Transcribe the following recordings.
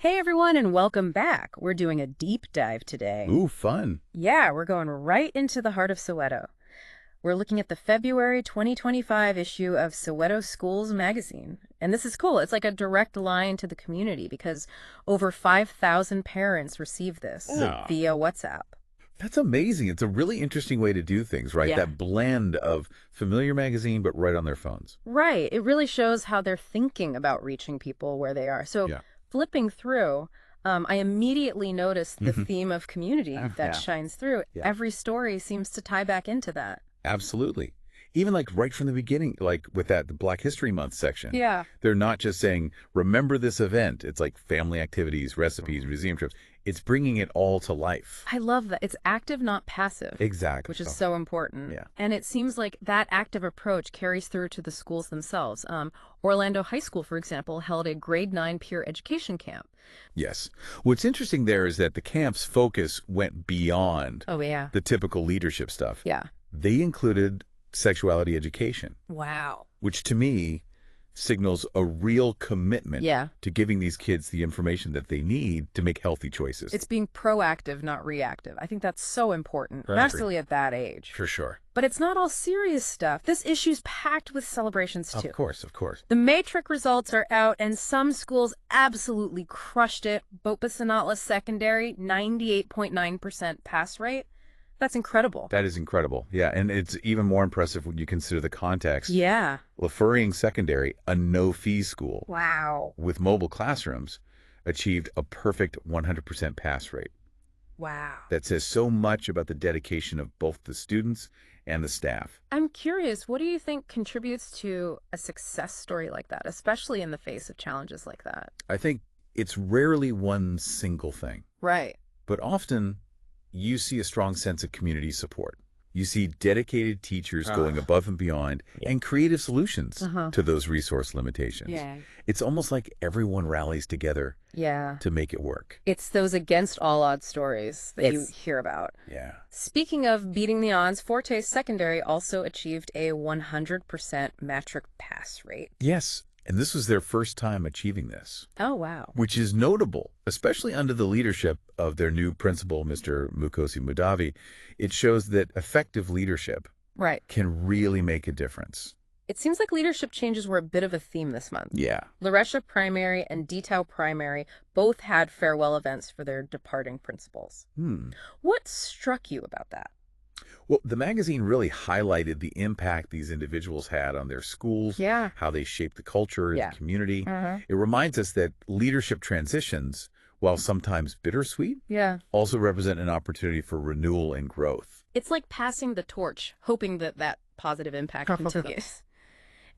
Hey everyone, and welcome back. We're doing a deep dive today. Ooh, fun. Yeah, we're going right into the heart of Soweto. We're looking at the February 2025 issue of Soweto Schools Magazine. And this is cool. It's like a direct line to the community because over 5,000 parents receive this Oh, via WhatsApp. that's amazing. It's a really interesting way to do things, right? Yeah. That blend of familiar magazine, but right on their phones. Right. It really shows how they're thinking about reaching people where they are. So Yeah. flipping through, I immediately noticed the theme of community that Yeah. shines through. Yeah. Every story seems to tie back into that. Absolutely. Even like right from the beginning, like with the Black History Month section. Yeah. They're not just saying, remember this event. It's like family activities, recipes, museum trips. It's bringing it all to life. I love that. It's active, not passive. Exactly. Which is so important. Yeah. And it seems like that active approach carries through to the schools themselves. Orlando High School, for example, held a grade 9 peer education camp. Yes. What's interesting there is that the camp's focus went beyond Oh, yeah. the typical leadership stuff. Yeah. They included sexuality education, Wow. which to me signals a real commitment Yeah. to giving these kids the information that they need to make healthy choices. It's being proactive, not reactive. I think that's so important, Right. especially at that age. For sure. But it's not all serious stuff. This issue's packed with celebrations, too. Of course, of course. The matric results are out, and some schools absolutely crushed it. Bopasenatla Secondary, 98.9% pass rate. That's incredible. That is incredible. Yeah, and it's even more impressive when you consider the context. Yeah. Lufhereng Secondary, a no-fee school Wow. with mobile classrooms, achieved a perfect 100% pass rate. Wow. That says so much about the dedication of both the students and the staff. I'm curious, what do you think contributes to a success story like that, especially in the face of challenges like that? I think it's rarely one single thing, Right. but often you see a strong sense of community support. You see dedicated teachers going above and beyond and creative solutions to those resource limitations. Yeah. It's almost like everyone rallies together Yeah. to make it work. It's those against all odds stories that you hear about. Yeah. Speaking of beating the odds, Forte Secondary also achieved a 100% matric pass rate. Yes. And this was their first time achieving this, Oh, wow. which is notable, especially under the leadership of their new principal, Mr. Mukosi Mudavi. It shows that effective leadership Right. can really make a difference. It seems like leadership changes were a bit of a theme this month. Yeah. Luresha Primary and Detau Primary both had farewell events for their departing principals. What struck you about that? Well, the magazine really highlighted the impact these individuals had on their schools, Yeah. how they shaped the culture in Yeah. the community. Uh-huh. It reminds us that leadership transitions, while sometimes bittersweet, Yeah. also represent an opportunity for renewal and growth. It's like passing the torch, hoping that that positive impact continues.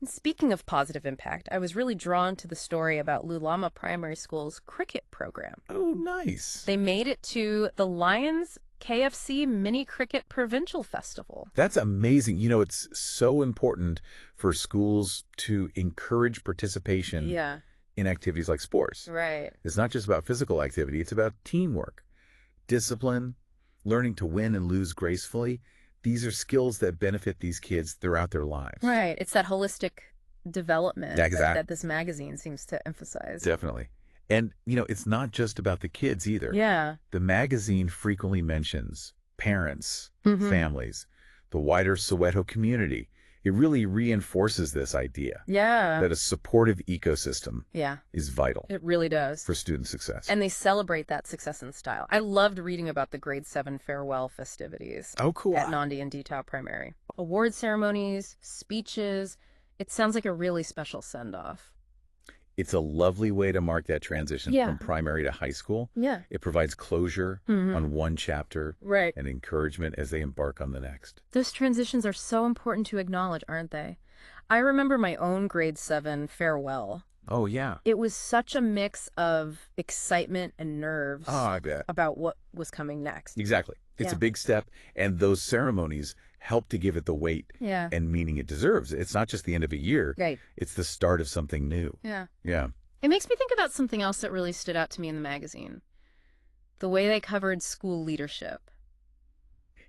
And speaking of positive impact, I was really drawn to the story about Lulama Primary School's cricket program. Oh, nice. They made it to the Lions KFC Mini Cricket Provincial Festival. That's amazing. You know, it's so important for schools to encourage participation Yeah, in activities like sports. right. It's not just about physical activity, it's about teamwork, discipline, learning to win and lose gracefully. These are skills that benefit these kids throughout their lives. Right. It's that holistic development Exactly. that this magazine seems to emphasize. Definitely. And, you know, it's not just about the kids either. Yeah. The magazine frequently mentions parents, Mhm. families, the wider Soweto community. It really reinforces this idea Yeah. that a supportive ecosystem Yeah. is vital It really does. for student success. And they celebrate that success in style. I loved reading about the grade 7 farewell festivities Oh, cool. at Nandi and Detau Primary. Award ceremonies, speeches. It sounds like a really special send-off. It's a lovely way to mark that transition Yeah. from primary to high school. Yeah. It provides closure Mhm. on one chapter Right. and encouragement as they embark on the next. Those transitions are so important to acknowledge, aren't they? I remember my own grade 7 farewell. Oh, yeah. It was such a mix of excitement and nerves Oh, I bet. about what was coming next. Exactly. It's Yeah. a big step, and those ceremonies help to give it the weight Yeah. and meaning it deserves. It's not just the end of a year. Right. It's the start of something new. Yeah. Yeah. It makes me think about something else that really stood out to me in the magazine. The way they covered school leadership.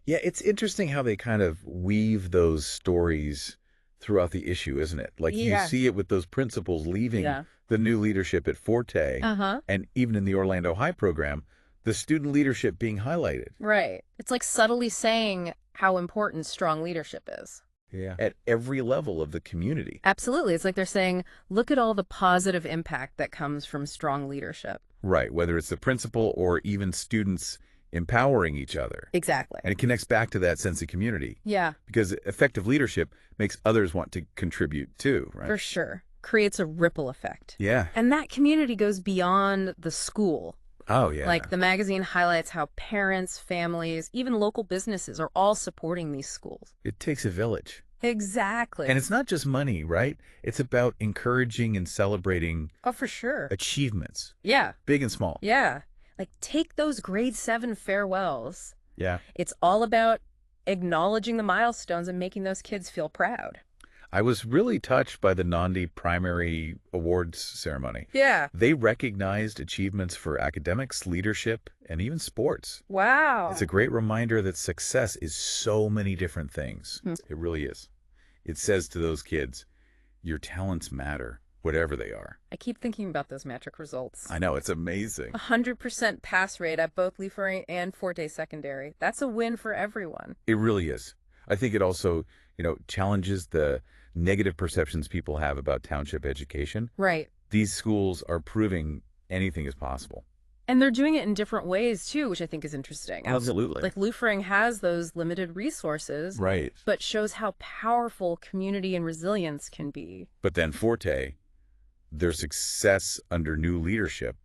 Yeah, it's interesting how they kind of weave those stories throughout the issue, isn't it? Like you Yeah. see it with those principals leaving Yeah. the new leadership at Forte, Uh-huh. and even in the Orlando High program, the student leadership being highlighted. Right. It's like subtly saying how important strong leadership is. Yeah. At every level of the community. Absolutely. It's like they're saying, look at all the positive impact that comes from strong leadership. Right, whether it's the principal or even students empowering each other. Exactly. And it connects back to that sense of community. Yeah, Because effective leadership makes others want to contribute too, right? for sure. Creates a ripple effect. Yeah. And that community goes beyond the school. Oh, yeah. Like the magazine highlights how parents, families, even local businesses are all supporting these schools. It takes a village. Exactly. And it's not just money, right? It's about encouraging and celebrating Oh, for sure. achievements, Yeah. big and small. Yeah. Like take those grade 7 farewells. Yeah. It's all about acknowledging the milestones and making those kids feel proud. I was really touched by the Nandi Primary Awards ceremony. Yeah. They recognized achievements for academics, leadership, and even sports. Wow. It's a great reminder that success is so many different things. It really is. It says to those kids, your talents matter, whatever they are. I keep thinking about those matric results. I know, it's amazing. 100% pass rate at both Lufhereng and Forte Secondary. That's a win for everyone. It really is. I think it also, challenges the negative perceptions people have about township education. Right. These schools are proving anything is possible. And they're doing it in different ways, too, which I think is interesting. Absolutely. Like Lufhereng has those limited resources, Right. but shows how powerful community and resilience can be. But then Forte, their success under new leadership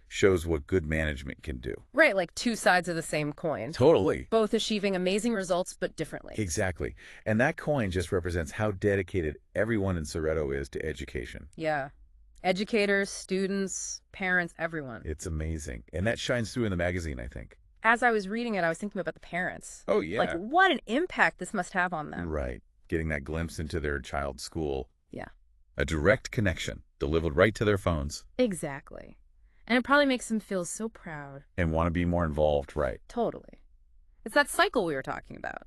shows what good management can do. Right, like two sides of the same coin. Totally. Both achieving amazing results, but differently. Exactly. And that coin just represents how dedicated everyone in Soweto is to education. Yeah. Educators, students, parents, everyone. It's amazing. And that shines through in the magazine, I think. As I was reading it, I was thinking about the parents. Oh, yeah. Like, what an impact this must have on them. Right. Getting that glimpse into their child's school. Yeah. A direct connection delivered right to their phones. Exactly. And it probably makes them feel so proud. And want to be more involved, right? Totally. It's that cycle we were talking about.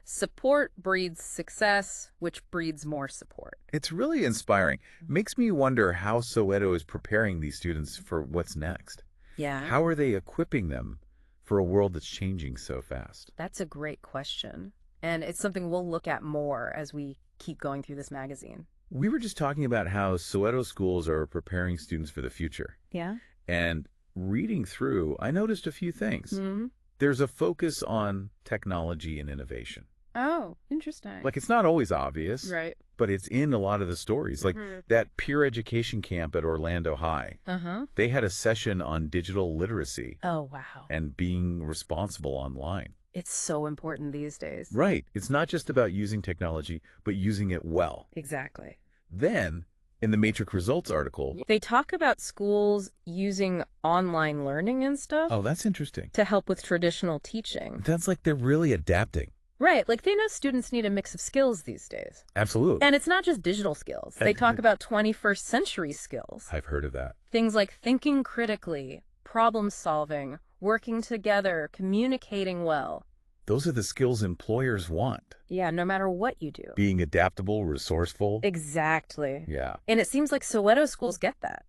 Support breeds success, which breeds more support. It's really inspiring. Makes me wonder how Soweto is preparing these students for what's next. Yeah. How are they equipping them for a world that's changing so fast? That's a great question. And it's something we'll look at more as we keep going through this magazine. We were just talking about how Soweto schools are preparing students for the future. Yeah. And reading through, I noticed a few things. Mm-hmm. There's a focus on technology and innovation. Oh, interesting. Like, it's not always obvious, Right. but it's in a lot of the stories. Like that peer education camp at Orlando High. Uh-huh. They had a session on digital literacy Oh, wow. and being responsible online. It's so important these days. Right. It's not just about using technology, but using it well. Exactly. Then, in the Matrix Results article, They talk about schools using online learning and stuff oh, that's interesting. to help with traditional teaching. That's like they're really adapting. Right. Like they know students need a mix of skills these days. Absolutely. And it's not just digital skills. They talk about 21st century skills. I've heard of that. Things like thinking critically, problem solving, working together, communicating well. Those are the skills employers want. Yeah, no matter what you do. Being adaptable, resourceful. Exactly. Yeah. And it seems like Soweto schools get that.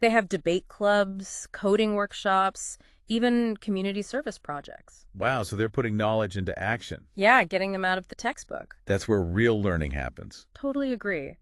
They have debate clubs, coding workshops, even community service projects. Wow, so they're putting knowledge into action. Yeah, getting them out of the textbook. That's where real learning happens. Totally agree.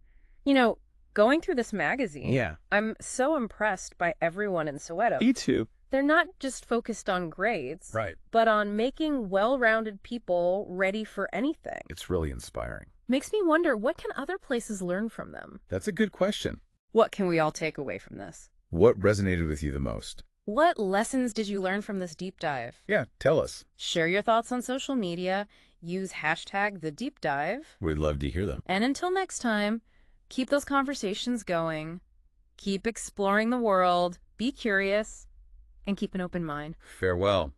You know, going through this magazine, Yeah. I'm so impressed by everyone in Soweto. Me too. They're not just focused on grades, Right. but on making well-rounded people ready for anything. It's really inspiring. Makes me wonder, what can other places learn from them? That's a good question. What can we all take away from this? What resonated with you the most? What lessons did you learn from this deep dive? Yeah, tell us. Share your thoughts on social media. Use hashtag #TheDeepDive. We'd love to hear them. And until next time, keep those conversations going. Keep exploring the world. Be curious. And keep an open mind. Farewell.